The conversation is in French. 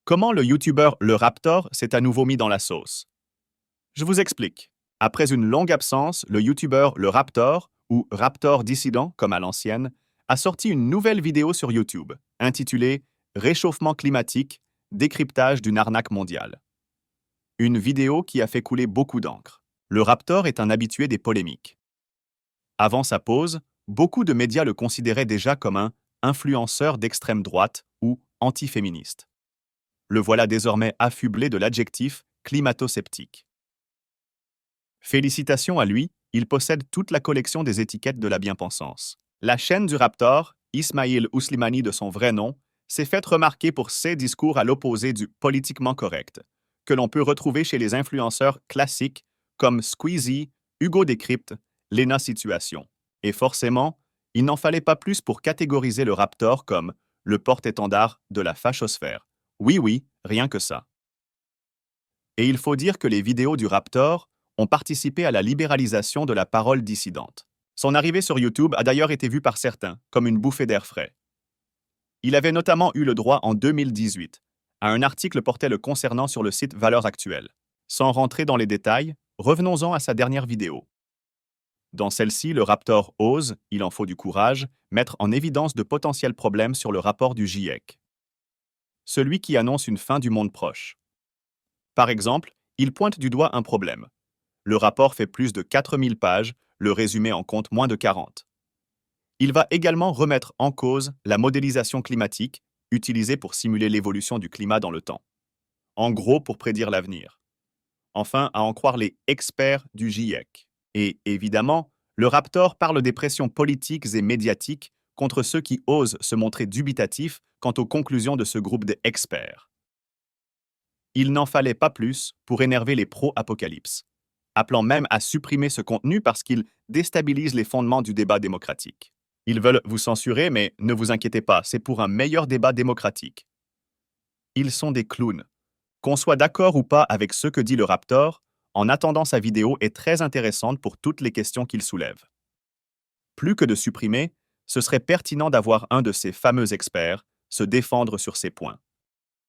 Comment le youtubeur Le Raptor s'est à nouveau mis dans la sauce? Je vous explique. Après une longue absence, le youtubeur Le Raptor, ou Raptor Dissident comme à l'ancienne, a sorti une nouvelle vidéo sur YouTube, intitulée Réchauffement climatique, décryptage d'une arnaque mondiale. Une vidéo qui a fait couler beaucoup d'encre. Le Raptor est un habitué des polémiques. Avant sa pause, beaucoup de médias le considéraient déjà comme un influenceur d'extrême droite ou antiféministe. Le voilà désormais affublé de l'adjectif climato-sceptique. Félicitations à lui, il possède toute la collection des étiquettes de la bien-pensance. La chaîne du Raptor, Ismail Ouslimani de son vrai nom, s'est faite remarquer pour ses discours à l'opposé du politiquement correct, que l'on peut retrouver chez les influenceurs classiques comme Squeezie, Hugo Décrypte, Lena Situation. Et forcément, il n'en fallait pas plus pour catégoriser le Raptor comme le porte-étendard de la fachosphère. Oui, oui, rien que ça. Et il faut dire que les vidéos du Raptor ont participé à la libéralisation de la parole dissidente. Son arrivée sur YouTube a d'ailleurs été vue par certains comme une bouffée d'air frais. Il avait notamment eu le droit en 2018 à un article porté le concernant sur le site Valeurs Actuelles. Sans rentrer dans les détails, revenons-en à sa dernière vidéo. Dans celle-ci, le Raptor ose, il en faut du courage, mettre en évidence de potentiels problèmes sur le rapport du GIEC. Celui qui annonce une fin du monde proche. Par exemple, il pointe du doigt un problème. Le rapport fait plus de 4000 pages, le résumé en compte moins de 40. Il va également remettre en cause la modélisation climatique, utilisée pour simuler l'évolution du climat dans le temps. En gros, pour prédire l'avenir. Enfin, à en croire les experts du GIEC. Et évidemment, le Raptor parle des pressions politiques et médiatiques contre ceux qui osent se montrer dubitatifs quant aux conclusions de ce groupe d'experts. Il n'en fallait pas plus pour énerver les pro-apocalypse, appelant même à supprimer ce contenu parce qu'il déstabilise les fondements du débat démocratique. Ils veulent vous censurer, mais ne vous inquiétez pas, c'est pour un meilleur débat démocratique. Ils sont des clowns. Qu'on soit d'accord ou pas avec ce que dit le Raptor, en attendant sa vidéo est très intéressante pour toutes les questions qu'il soulève. Plus que de supprimer, ce serait pertinent d'avoir un de ces fameux experts se défendre sur ces points.